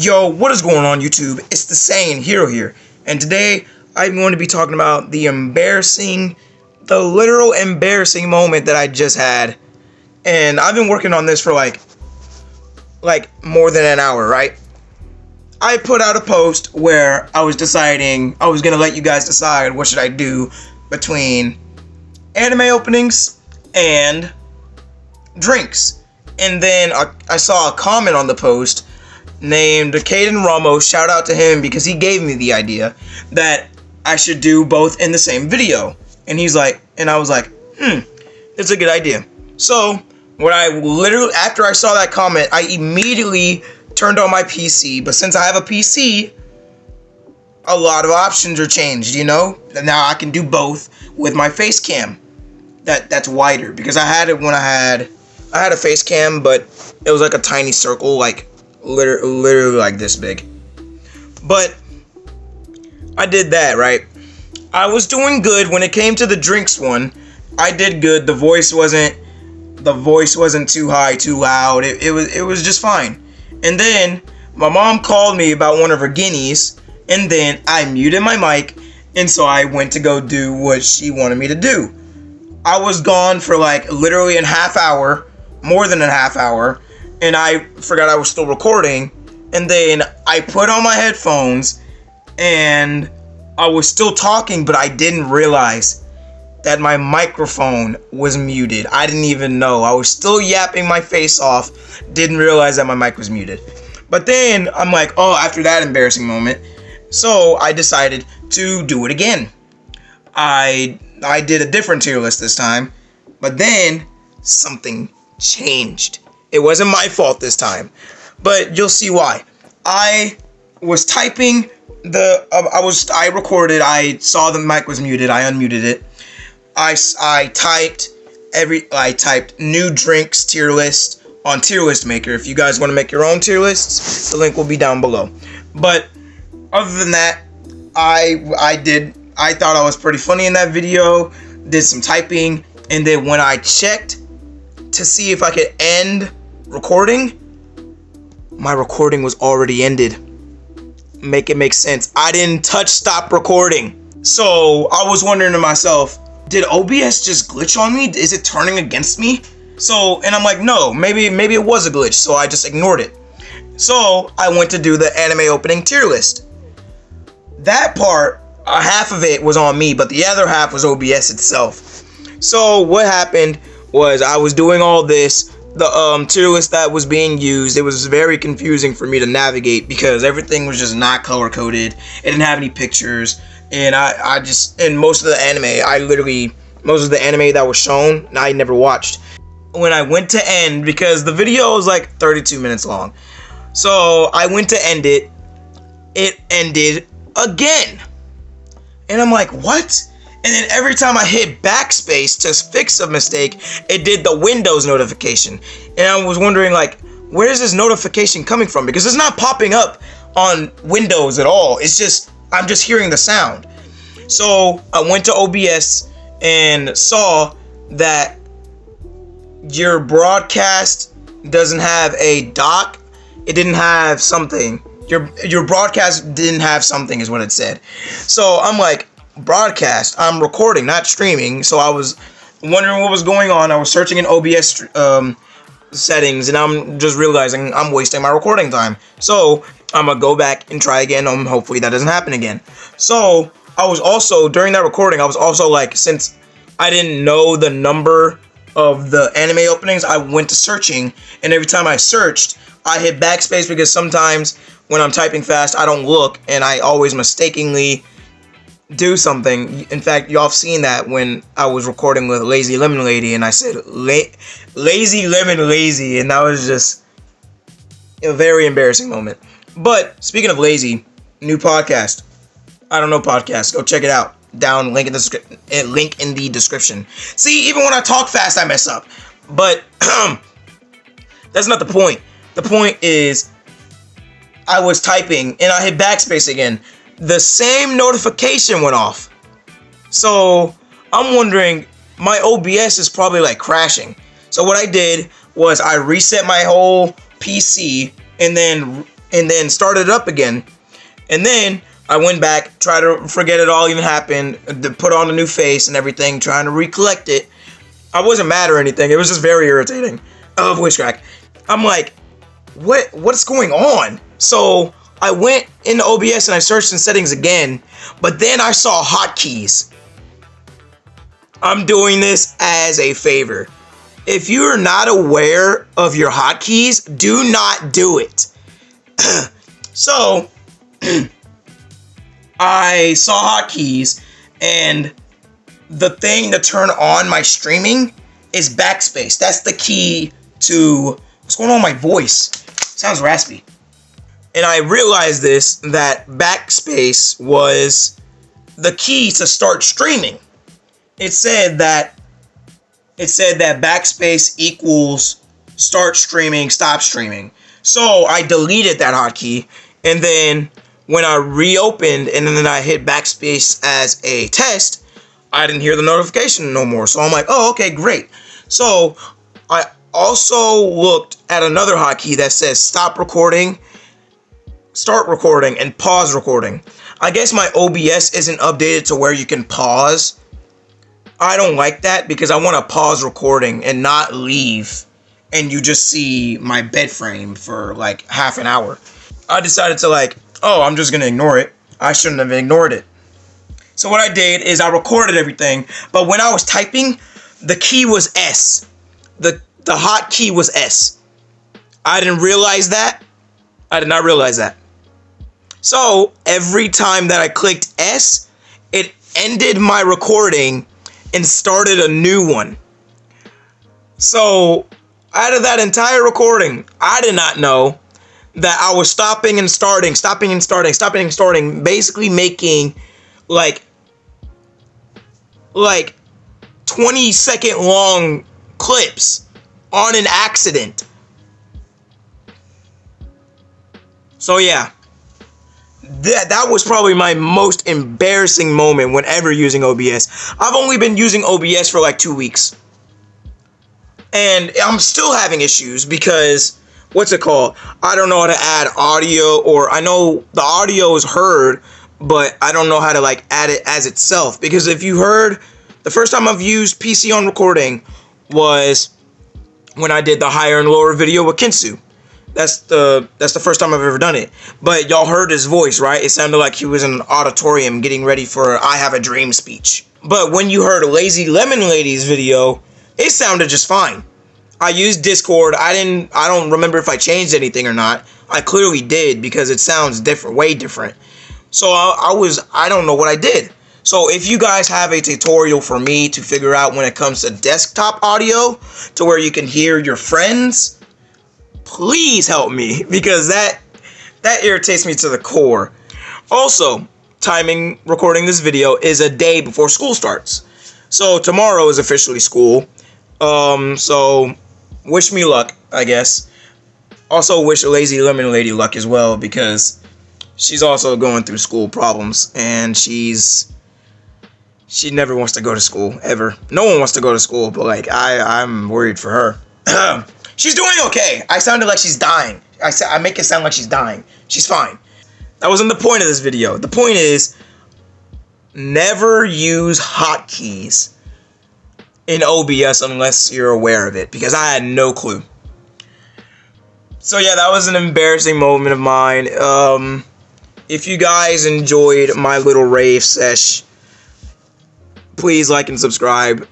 Yo, what is going on YouTube? It's the Saiyan Hero here, and today I'm going to be talking about the literal embarrassing moment that I just had. And I've been working on this for like more than an hour, right? I put out a post where I was deciding, I was going to let you guys decide what should I do between anime openings and drinks. And then I saw a comment on the post named Caden Ramos. Shout out to him because he gave me the idea that I should do both in the same video. And he's like, and I was like, it's a good idea. So what I literally, after I saw that comment, I immediately turned on my PC. But since I have a PC, a lot of options are changed, you know? And now I can do both with my face cam. That's wider, because I had it when I had a face cam, but it was like a tiny circle, like literally like this big. But I did that, right? I was doing good when it came to the drinks one. I did good. The voice wasn't too high, too loud. It was just fine. And then my mom called me about one of her guineas, and then I muted my mic, and so I went to go do what she wanted me to do. I was gone for like literally a half hour, more than a half hour, and I forgot I was still recording. And then I put on my headphones and I was still talking, but I didn't realize that my microphone was muted. I didn't even know. I was still yapping my face off, didn't realize that my mic was muted. But then I'm like, oh, after that embarrassing moment, so I decided to do it again. I did a different tier list this time, but then something changed. It wasn't my fault this time, but you'll see why. I was typing I recorded, I saw the mic was muted, I unmuted it. I typed new drinks tier list on Tier List Maker. If you guys want to make your own tier lists, the link will be down below. But other than that, I thought I was pretty funny in that video, did some typing, and then when I checked to see if I could end recording, my recording was already ended. Make it make sense. I didn't touch stop recording. So I was wondering to myself, did OBS just glitch on me? Is it turning against me? So, and I'm like, no, maybe it was a glitch, so I just ignored it. So I went to do the anime opening tier list. That part, half of it was on me, but the other half was OBS itself. So what happened was I was doing all this, the tier list that was being used, it was very confusing for me to navigate because everything was just not color coded. It didn't have any pictures, and I just, and most of the anime that was shown, I never watched. When I went to end, because the video was like 32 minutes long, so I went to end it, it ended again. And I'm like, what? And then every time I hit backspace to fix a mistake, it did the Windows notification. And I was wondering, like, where is this notification coming from? Because it's not popping up on Windows at all. It's just, I'm just hearing the sound. So I went to OBS and saw that your broadcast doesn't have a dock. It didn't have something. Your broadcast didn't have something is what it said. So I'm like, broadcast, I'm recording, not streaming. So I was wondering what was going on. I was searching in OBS settings, and I'm just realizing I'm wasting my recording time. So I'm gonna go back and try again. Hopefully that doesn't happen again. So I was also, during that recording, I was also like, since I didn't know the number of the anime openings, I went to searching, and every time I searched, I hit backspace because sometimes when I'm typing fast, I don't look, and I always mistakenly do something. In fact, y'all have seen that when I was recording with Lazy Lemon Lady, and I said Lazy Lemon Lazy, and that was just a very embarrassing moment. But speaking of lazy, new podcast. I don't know podcast. Go check it out. Down, link in the description. See, even when I talk fast, I mess up. But that's not the point. The point is, I was typing and I hit backspace again. The same notification went off. So I'm wondering, my OBS is probably like crashing. So what I did was I reset my whole PC and then and then started it up again. And then I went back, tried to forget it all even happened, to put on a new face and everything, trying to recollect it. I wasn't mad or anything. It was just very irritating. Oh, voice crack. I'm like, what's going on? So I went into OBS and I searched in settings again, but then I saw hotkeys. I'm doing this as a favor. If you are not aware of your hotkeys, do not do it. So I saw hotkeys, and the thing to turn on my streaming is backspace. That's the key to... What's going on with my voice? Sounds raspy. And I realized that backspace was the key to start streaming. It said that backspace equals start streaming, stop streaming. So I deleted that hotkey, and then when I reopened and then I hit backspace as a test, I didn't hear the notification no more. So I'm like, oh, okay, great. So I also looked at another hotkey that says stop recording, start recording, and pause recording. I guess my OBS isn't updated to where you can pause. I don't like that because I want to pause recording and not leave, and you just see my bed frame for like half an hour. I decided to I'm just going to ignore it. I shouldn't have ignored it. So what I did is I recorded everything, but when I was typing, the key was S. The hotkey was S. I didn't realize that. I did not realize that. So every time that I clicked S, it ended my recording and started a new one. So out of that entire recording, I did not know that I was stopping and starting, basically making like 20-second long clips on an accident. So yeah, that was probably my most embarrassing moment whenever using OBS. I've only been using OBS for like 2 weeks, and I'm still having issues because I don't know how to add audio, or I know the audio is heard, but I don't know how to add it as itself. Because if you heard, the first time I've used PC on recording was when I did the higher and lower video with Kinsu. That's the first time I've ever done it. But y'all heard his voice, right? It sounded like he was in an auditorium getting ready for I Have a Dream speech. But when you heard Lazy Lemon Lady's video, it sounded just fine. I used Discord. I don't remember if I changed anything or not. I clearly did, because it sounds different, way different. So I don't know what I did. So if you guys have a tutorial for me to figure out when it comes to desktop audio to where you can hear your friends, please help me, because that irritates me to the core. Also, timing recording this video is a day before school starts. So tomorrow is officially school. So wish me luck, I guess. Also wish Lazy Lemon Lady luck as well, because she's also going through school problems, and she never wants to go to school, ever. No one wants to go to school, but I'm worried for her. She's doing okay. I sounded like she's dying. I make it sound like she's dying. She's fine. That wasn't the point of this video. The point is, never use hotkeys in OBS unless you're aware of it, because I had no clue. So yeah, that was an embarrassing moment of mine. If you guys enjoyed my little rave sesh, please like and subscribe.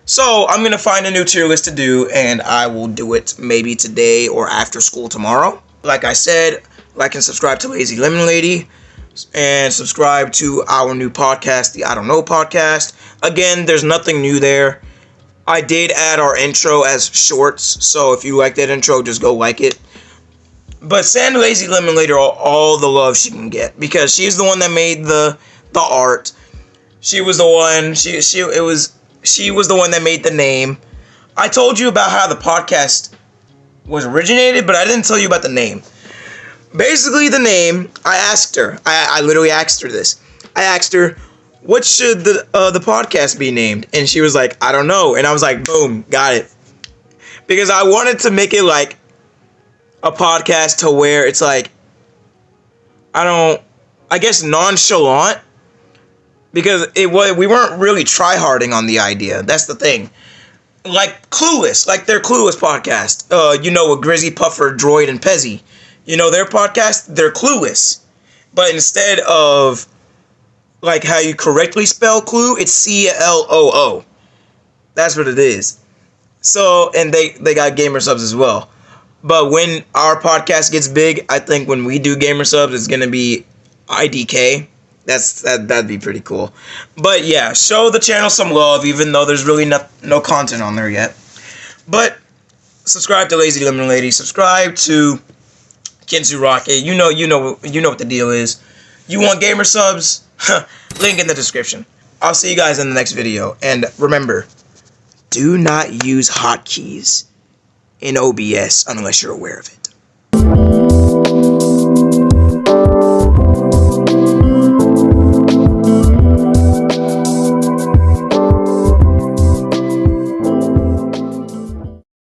So I'm going to find a new tier list to do, and I will do it maybe today or after school tomorrow. Like I said, like and subscribe to Lazy Lemon Lady, and subscribe to our new podcast, the I Don't Know podcast. Again, there's nothing new there. I did add our intro as shorts, so if you like that intro, just go like it. But send Lazy Lemon Lady all the love she can get, because she's the one that made the art. She was the one. She was the one that made the name. I told you about how the podcast was originated, but I didn't tell you about the name. Basically, the name, I asked her. I literally asked her this. I asked her, what should the podcast be named? And she was like, I don't know. And I was like, boom, got it. Because I wanted to make it like a podcast to where it's like I guess nonchalant, because we weren't really tryharding on the idea. That's the thing. Like Clueless, like their Clueless podcast. With Grizzy, Puffer, Droid, and Pezzy. Their podcast, they're Clueless. But instead of like how you correctly spell clue, it's CLOO. That's what it is. So, and they got gamer subs as well. But when our podcast gets big, I think when we do gamer subs, it's gonna be IDK. That'd be pretty cool. But yeah, show the channel some love, even though there's really no content on there yet. But subscribe to Lazy Lemon Lady. Subscribe to Kinsu Rocket. You know what the deal is. You want gamer subs? Link in the description. I'll see you guys in the next video. And remember, do not use hotkeys in OBS unless you're aware of it.